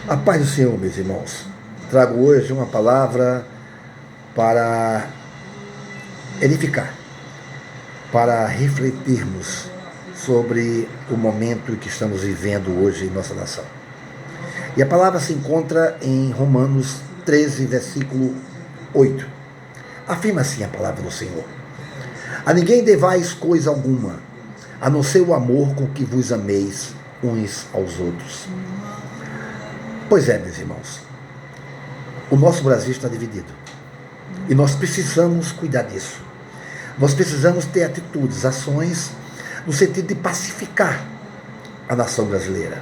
A paz do Senhor, meus irmãos. Trago hoje uma palavra para edificar, para refletirmos sobre o momento que estamos vivendo hoje em nossa nação. E a palavra se encontra em Romanos 13, versículo 8. Afirma assim a palavra do Senhor: a ninguém devais coisa alguma, a não ser o amor com que vos ameis uns aos outros. Pois é, meus irmãos, o nosso Brasil está dividido e nós precisamos cuidar disso. Nós precisamos ter atitudes, ações no sentido de pacificar a nação brasileira.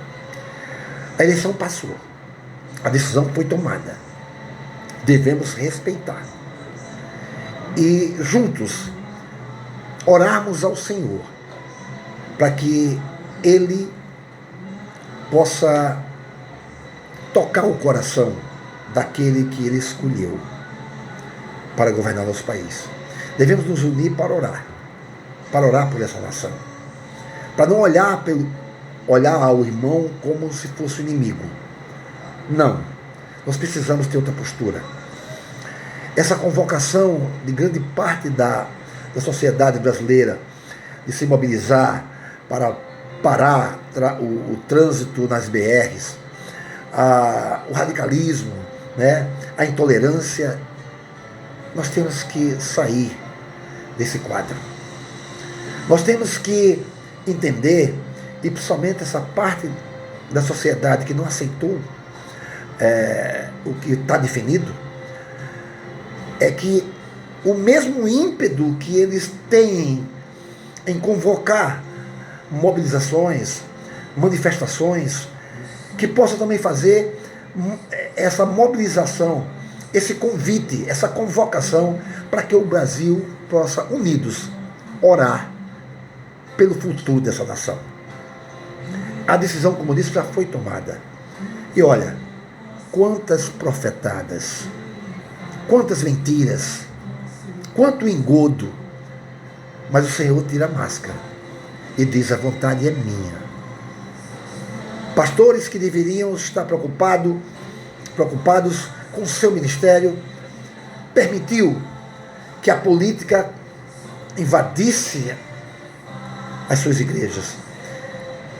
A eleição passou, a decisão foi tomada, devemos respeitar e juntos orarmos ao Senhor para que Ele possa tocar o coração daquele que Ele escolheu para governar nosso país. Devemos nos unir para orar por essa nação, para não olhar ao irmão como se fosse um inimigo. Não, nós precisamos ter outra postura. Essa convocação de grande parte da sociedade brasileira de se mobilizar para parar o trânsito nas BRs, o radicalismo, a intolerância, nós temos que sair desse quadro. Nós temos que entender, e principalmente essa parte da sociedade que não aceitou o que está definido, é que o mesmo ímpeto que eles têm em convocar mobilizações, manifestações, que possa também fazer essa mobilização, esse convite, essa convocação para que o Brasil possa, unidos, orar pelo futuro dessa nação. A decisão, como eu disse, já foi tomada. E olha, quantas profetadas, quantas mentiras, quanto engodo, mas o Senhor tira a máscara e diz: a vontade é minha. Pastores que deveriam estar preocupados com o seu ministério, permitiu que a política invadisse as suas igrejas.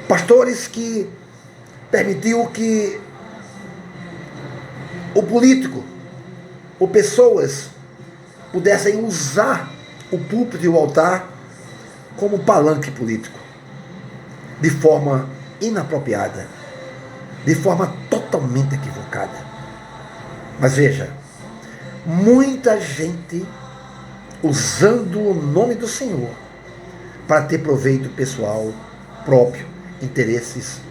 Pastores que permitiu que o político, ou pessoas, pudessem usar o púlpito e o altar como palanque político, de forma inapropriada, de forma totalmente equivocada. Mas veja, muita gente usando o nome do Senhor para ter proveito pessoal, próprio, interesses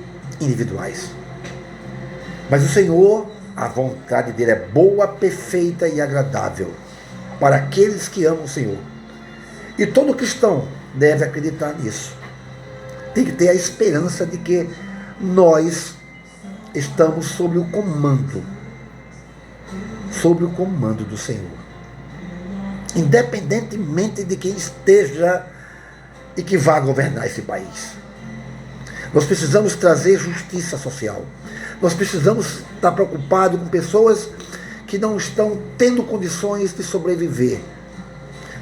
individuais. Mas o Senhor, a vontade dele é boa, perfeita e agradável para aqueles que amam o Senhor. E todo cristão deve acreditar nisso. Tem que ter a esperança de que nós estamos sob o comando do Senhor. Independentemente de quem esteja e que vá governar esse país. Nós precisamos trazer justiça social. Nós precisamos estar preocupados com pessoas que não estão tendo condições de sobreviver.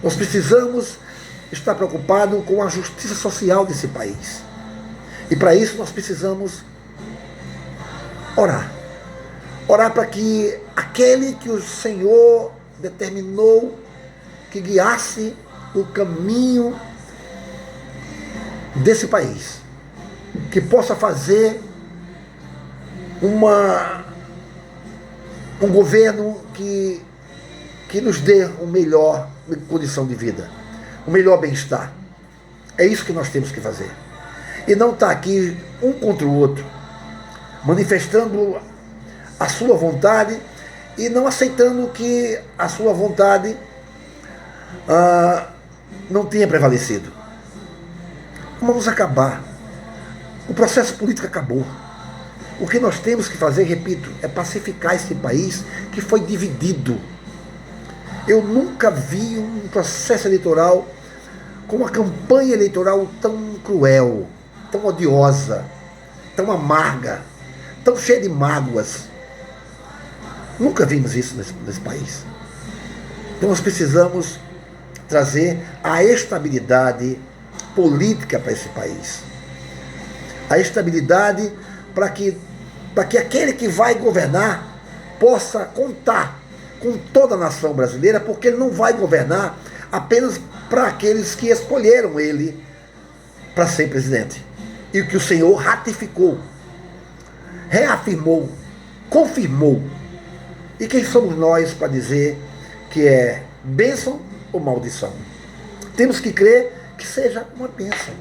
Nós precisamos estar preocupados com a justiça social desse país. E para isso nós precisamos orar. Orar para que aquele que o Senhor determinou que guiasse o caminho desse país, que possa fazer um governo que nos dê uma melhor condição de vida, um melhor bem-estar. É isso que nós temos que fazer. E não estar aqui um contra o outro, manifestando a sua vontade e não aceitando que a sua vontade não tenha prevalecido. Vamos acabar. O processo político acabou. O que nós temos que fazer, repito, é pacificar esse país que foi dividido. Eu nunca vi um processo eleitoral com uma campanha eleitoral tão cruel, tão odiosa, tão amarga, tão cheia de mágoas. Nunca vimos isso nesse país. Então nós precisamos trazer a estabilidade política para esse país. A estabilidade para que aquele que vai governar possa contar com toda a nação brasileira, porque ele não vai governar apenas para aqueles que escolheram ele para ser presidente. E que o Senhor ratificou, reafirmou, confirmou. E quem somos nós para dizer que é bênção ou maldição? Temos que crer que seja uma bênção,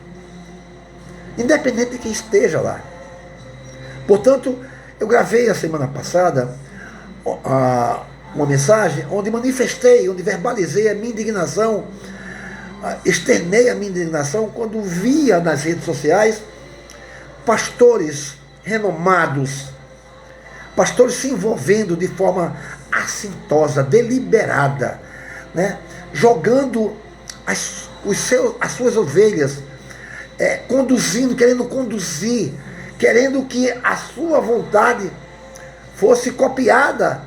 independente de quem esteja lá. Portanto, eu gravei a semana passada uma mensagem onde manifestei, onde verbalizei a minha indignação, externei a minha indignação quando via nas redes sociais pastores renomados, pastores se envolvendo de forma assintosa, deliberada, né? Jogando as suas ovelhas, querendo conduzir, querendo que a sua vontade fosse copiada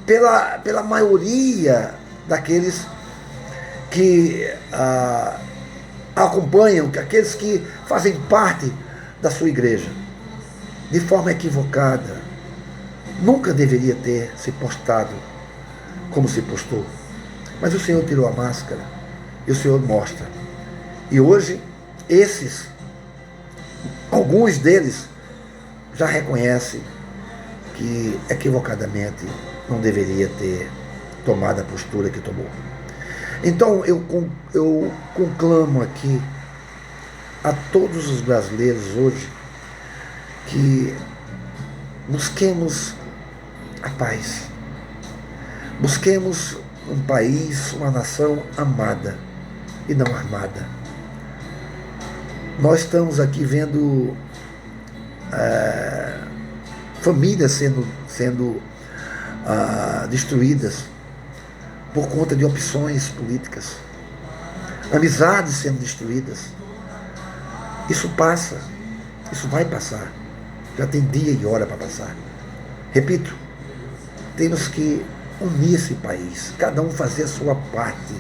pela maioria daqueles que acompanham, aqueles que fazem parte da sua igreja, de forma equivocada. Nunca deveria ter se postado como se postou. Mas o Senhor tirou a máscara e o Senhor mostra. E hoje, alguns deles já reconhecem que equivocadamente não deveria ter tomado a postura que tomou. Então eu conclamo aqui a todos os brasileiros hoje que busquemos a paz, busquemos um país, uma nação amada e não armada. Nós estamos aqui vendo famílias sendo destruídas por conta de opções políticas, amizades sendo destruídas. Isso passa, isso vai passar, já tem dia e hora para passar. Repito, temos que unir esse país, cada um fazer a sua parte,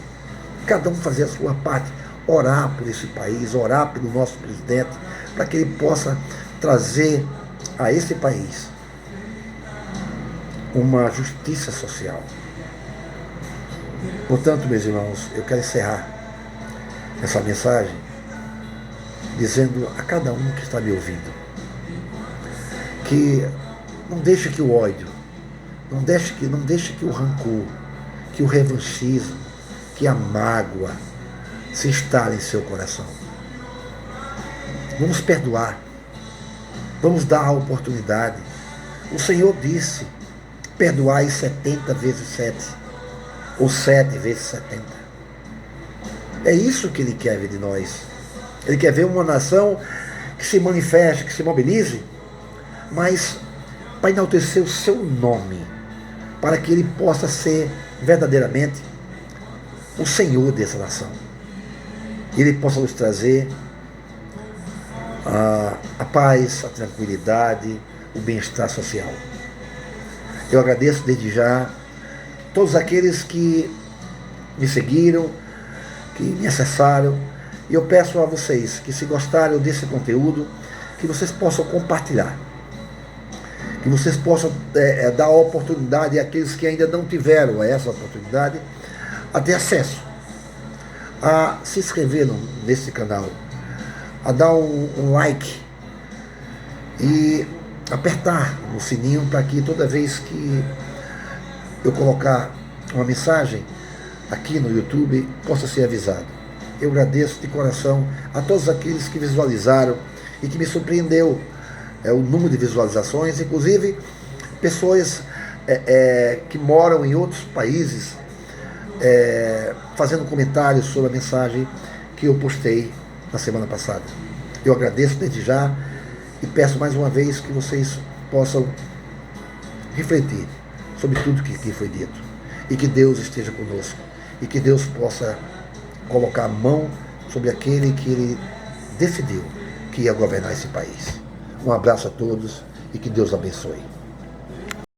orar por esse país, orar pelo nosso presidente, para que ele possa trazer a esse país uma justiça social. Portanto, meus irmãos, eu quero encerrar essa mensagem dizendo a cada um que está me ouvindo que não deixe que o ódio, não deixe que o rancor, que o revanchismo, que a mágoa se instale em seu coração. Vamos perdoar, vamos dar a oportunidade. O Senhor disse: perdoai 70 vezes 7, ou 7 vezes 70. É isso que Ele quer ver de nós. Ele quer ver uma nação que se manifeste, que se mobilize, mas para enaltecer o seu nome, para que Ele possa ser verdadeiramente o Senhor dessa nação. Ele possa nos trazer a paz, a tranquilidade, o bem-estar social. Eu agradeço desde já todos aqueles que me seguiram, que me acessaram, e eu peço a vocês que, se gostarem desse conteúdo, que vocês possam compartilhar, que vocês possam dar a oportunidade àqueles que ainda não tiveram essa oportunidade a ter acesso, a se inscrever nesse canal, a dar um like e apertar no sininho para que toda vez que eu colocar uma mensagem aqui no YouTube possa ser avisado. Eu agradeço de coração a todos aqueles que visualizaram e que me surpreendeu o número de visualizações, inclusive pessoas que moram em outros países fazendo comentários sobre a mensagem que eu postei na semana passada. Eu agradeço desde já e peço mais uma vez que vocês possam refletir sobre tudo que foi dito, e que Deus esteja conosco, e que Deus possa colocar a mão sobre aquele que Ele decidiu que ia governar esse país. Um abraço a todos e que Deus abençoe.